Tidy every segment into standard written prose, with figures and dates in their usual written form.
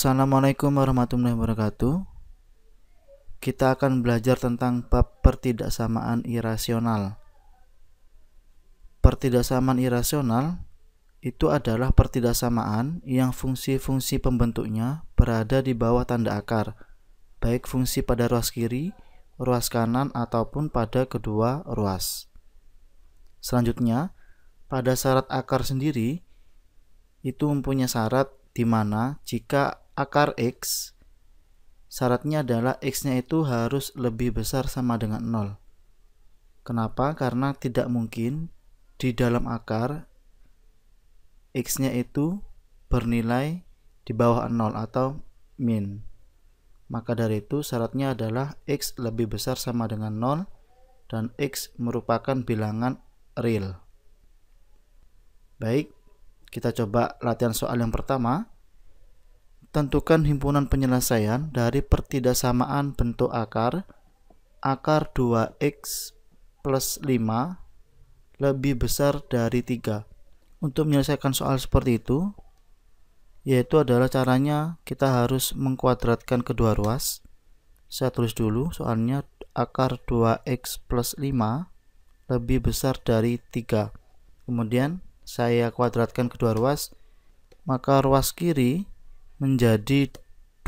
Assalamualaikum warahmatullahi wabarakatuh. Kita akan belajar tentang bab pertidaksamaan irasional. Pertidaksamaan irasional itu adalah pertidaksamaan yang fungsi-fungsi pembentuknya berada di bawah tanda akar, baik fungsi pada ruas kiri, ruas kanan, ataupun pada kedua ruas. Selanjutnya, pada syarat akar sendiri, itu mempunyai syarat di mana jika akar X, syaratnya adalah X-nya itu harus lebih besar sama dengan 0. Kenapa? Karena tidak mungkin di dalam akar X-nya itu bernilai di bawah 0 atau min. Maka dari itu syaratnya adalah X lebih besar sama dengan 0 dan X merupakan bilangan real. Baik, kita coba latihan soal yang pertama. Tentukan himpunan penyelesaian dari pertidaksamaan bentuk akar 2x plus 5 lebih besar dari 3. Untuk menyelesaikan soal seperti itu, yaitu adalah caranya kita harus mengkuadratkan kedua ruas. Saya tulis dulu soalnya, akar 2x plus 5 lebih besar dari 3. Kemudian saya kuadratkan kedua ruas, maka ruas kiri menjadi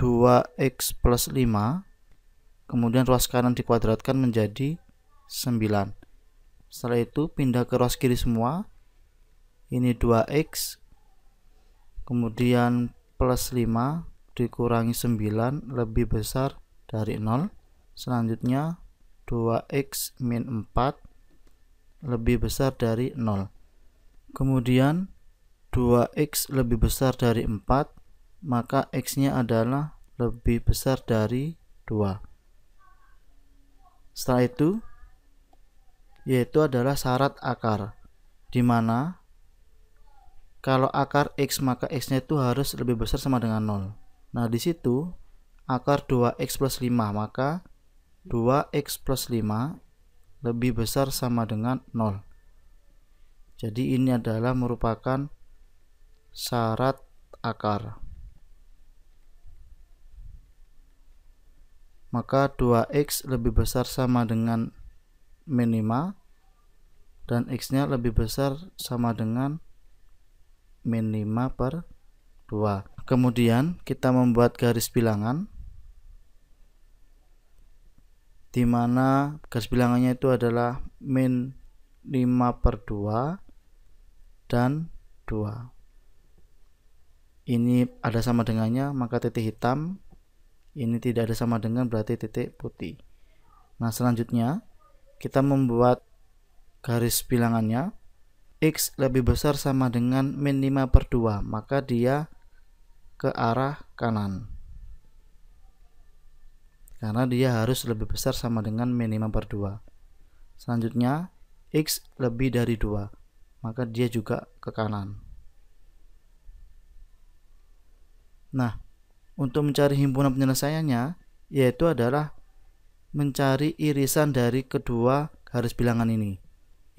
2x plus 5, kemudian ruas kanan dikuadratkan menjadi 9. Setelah itu pindah ke ruas kiri semua, ini 2x, kemudian plus 5 dikurangi 9 lebih besar dari 0. Selanjutnya 2x min 4 lebih besar dari 0. Kemudian 2x lebih besar dari 4, maka X-nya adalah lebih besar dari 2. Setelah itu, yaitu adalah syarat akar, di mana kalau akar X maka X-nya itu harus lebih besar sama dengan 0. Nah, di situ akar 2x plus 5, maka 2x plus 5 lebih besar sama dengan 0. Jadi ini adalah merupakan syarat akar. Maka 2x lebih besar sama dengan min 5 dan X-nya lebih besar sama dengan min 5 per 2. Kemudian kita membuat garis bilangan, di mana garis bilangannya itu adalah min 5 per 2 dan 2. Ini ada sama dengannya, maka titik hitam. Ini tidak ada sama dengan, berarti titik putih. Nah, selanjutnya kita membuat garis bilangannya. X lebih besar sama dengan min 5 per 2, maka dia ke arah kanan, karena dia harus lebih besar sama dengan min 5 per 2. Selanjutnya X lebih dari 2, maka dia juga ke kanan. Nah, untuk mencari himpunan penyelesaiannya, yaitu adalah mencari irisan dari kedua garis bilangan ini,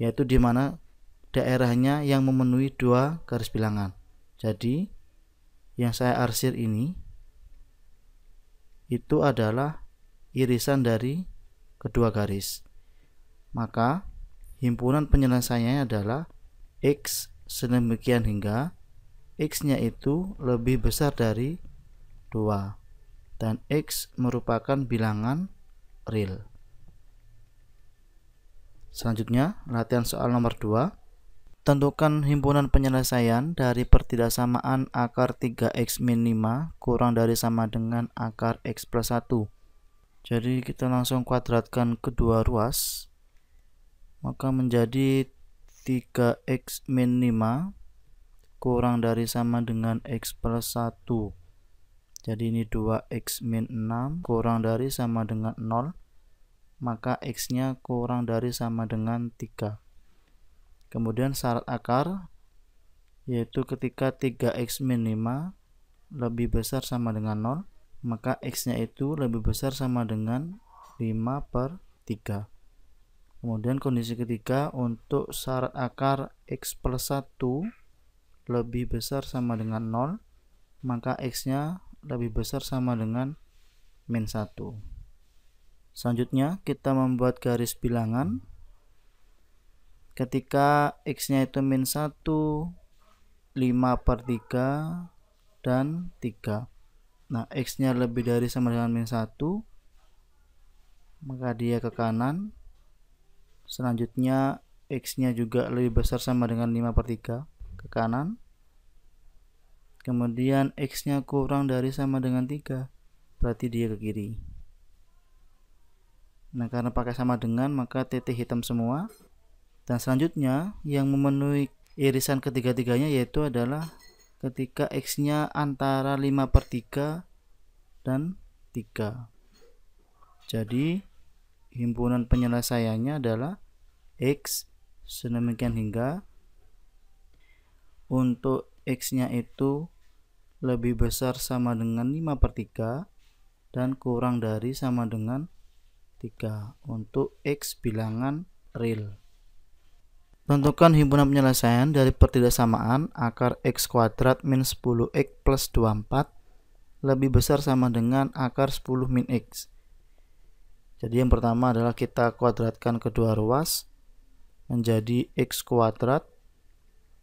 yaitu di mana daerahnya yang memenuhi dua garis bilangan. Jadi yang saya arsir ini itu adalah irisan dari kedua garis. Maka himpunan penyelesaiannya adalah X sedemikian hingga X-nya itu lebih besar dari 2 dan X merupakan bilangan real. Selanjutnya, latihan soal nomor 2. Tentukan himpunan penyelesaian dari pertidaksamaan akar 3x min 5 kurang dari sama dengan akar x plus 1. Jadi kita langsung kuadratkan kedua ruas, maka menjadi 3x min 5 kurang dari sama dengan x plus 1. Jadi ini 2x min 6 kurang dari sama dengan 0, maka x-nya kurang dari sama dengan 3. Kemudian syarat akar, yaitu ketika 3x min 5 lebih besar sama dengan 0, maka x-nya itu lebih besar sama dengan 5 per 3. Kemudian kondisi ketiga, untuk syarat akar x plus 1 lebih besar sama dengan 0, maka X-nya lebih besar sama dengan min 1. Selanjutnya kita membuat garis bilangan. Ketika X nya itu min 1, 5/3, dan 3. Nah, X nya lebih dari sama dengan min 1, maka dia ke kanan. Selanjutnya X nya juga lebih besar sama dengan 5/3, ke kanan. Kemudian X nya kurang dari sama dengan 3, berarti dia ke kiri. Nah, karena pakai sama dengan, maka titik hitam semua. Dan selanjutnya yang memenuhi irisan ketiga-tiganya yaitu adalah ketika X nya antara 5/3 dan 3. Jadi himpunan penyelesaiannya adalah X sedemikian hingga untuk X nya itu lebih besar sama dengan 5/3 dan kurang dari sama dengan 3 untuk X bilangan real. Tentukan himpunan penyelesaian dari pertidaksamaan akar X kuadrat min 10X plus 24 lebih besar sama dengan akar 10 min X. Jadi yang pertama adalah kita kuadratkan kedua ruas menjadi X kuadrat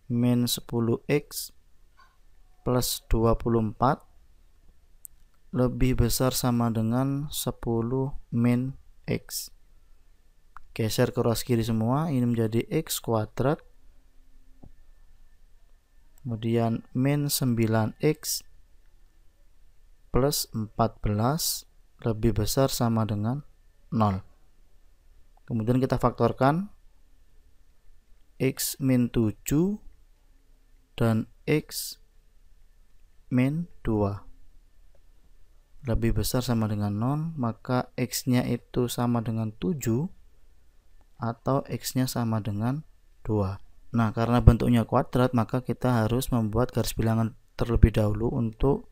min 10X plus 24 lebih besar sama dengan 10 min X. Geser ke ruas kiri semua, ini menjadi X kuadrat kemudian min 9X plus 14 lebih besar sama dengan 0. Kemudian kita faktorkan X min 7 dan X min 2 lebih besar sama dengan 0, maka X nya itu sama dengan 7 atau X nya sama dengan 2. Nah, karena bentuknya kuadrat, maka kita harus membuat garis bilangan terlebih dahulu untuk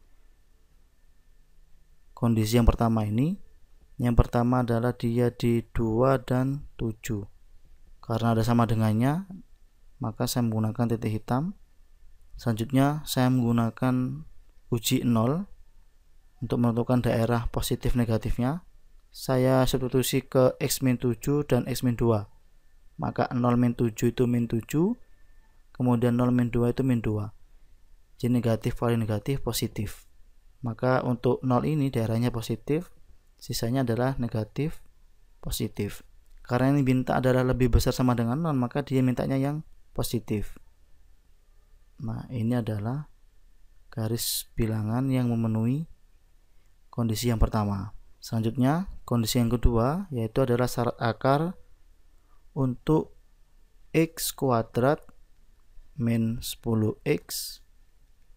kondisi yang pertama ini. Yang pertama adalah dia di 2 dan 7. Karena ada sama dengannya, maka saya menggunakan titik hitam. Selanjutnya saya menggunakan uji 0 untuk menentukan daerah positif negatifnya. Saya substitusi ke X min 7 dan X min 2, maka 0 min 7 itu min 7, kemudian 0 min 2 itu min 2. Jadi negatif kali negatif positif, maka untuk 0 ini daerahnya positif, sisanya adalah negatif positif. Karena ini minta adalah lebih besar sama dengan 0, maka dia mintanya yang positif. Nah, ini adalah garis bilangan yang memenuhi kondisi yang pertama. Selanjutnya, kondisi yang kedua yaitu adalah syarat akar untuk X kuadrat min 10X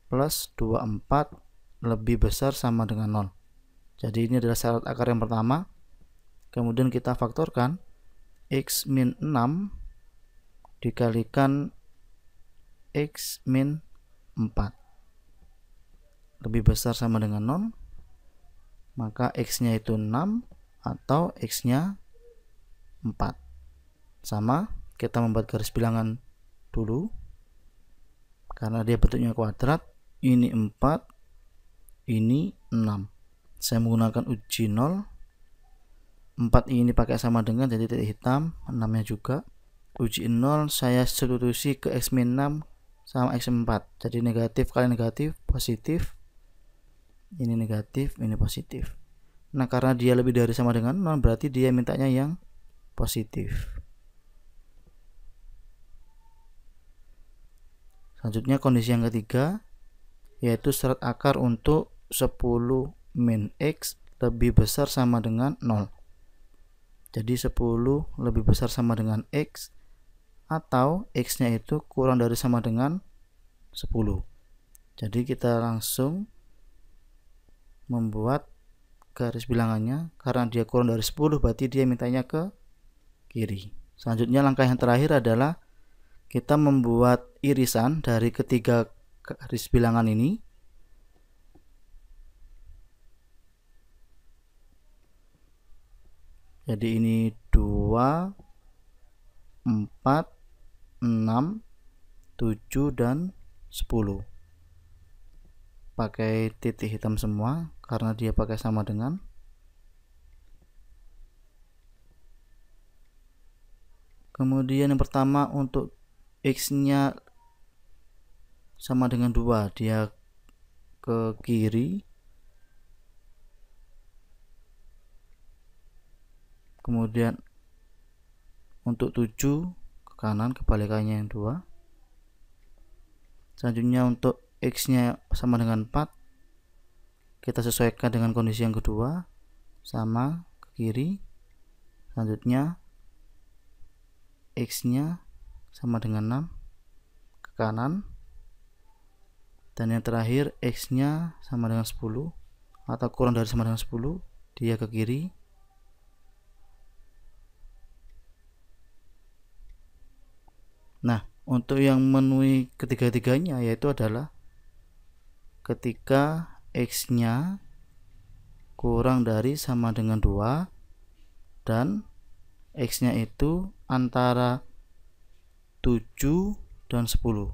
plus 24 lebih besar sama dengan 0. Jadi ini adalah syarat akar yang pertama. Kemudian kita faktorkan X min 6 dikalikan X min 4 lebih besar sama dengan 0. Maka X nya itu 6 atau X nya 4. Sama, kita membuat garis bilangan dulu. Karena dia bentuknya kuadrat, ini 4, ini 6. Saya menggunakan uji 0. 4 ini pakai sama dengan, jadi titik hitam, 6 nya juga. Uji 0 saya substitusi ke X min 6 sama X min 4. Jadi negatif kali negatif positif. Ini negatif, ini positif. Nah, karena dia lebih dari sama dengan 0, berarti dia mintanya yang positif. Selanjutnya kondisi yang ketiga yaitu syarat akar untuk 10 min X lebih besar sama dengan 0. Jadi 10 lebih besar sama dengan X atau X nya itu kurang dari sama dengan 10. Jadi kita langsung membuat garis bilangannya. Karena dia kurang dari 10, berarti dia mintanya ke kiri. Selanjutnya langkah yang terakhir adalah kita membuat irisan dari ketiga garis bilangan ini. Jadi ini 2, 4, 6, 7 dan 10. pakai titik hitam semua karena dia pakai sama dengan. Kemudian yang pertama untuk X-nya sama dengan 2, dia ke kiri. Kemudian untuk 7 ke kanan, kebalikannya yang 2. Selanjutnya untuk X-nya sama dengan 4, kita sesuaikan dengan kondisi yang kedua, sama ke kiri. Selanjutnya X-nya sama dengan 6 ke kanan. Dan yang terakhir X-nya sama dengan 10 atau kurang dari sama dengan 10, dia ke kiri. Nah, untuk yang memenuhi ketiga-tiganya yaitu adalah ketika X-nya kurang dari sama dengan 2 dan X-nya itu antara 7 dan 10.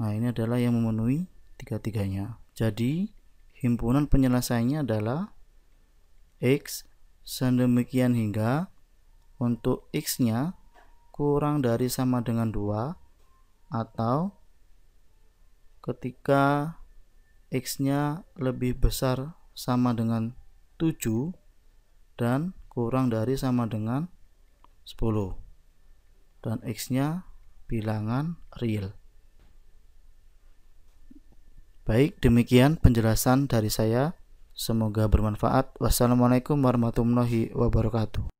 Nah, ini adalah yang memenuhi tiga-tiganya. Jadi, himpunan penyelesaiannya adalah X sedemikian hingga untuk X-nya kurang dari sama dengan 2 atau ketika X-nya lebih besar sama dengan 7 dan kurang dari sama dengan 10, dan X-nya bilangan real. Baik, demikian penjelasan dari saya. Semoga bermanfaat. Wassalamualaikum warahmatullahi wabarakatuh.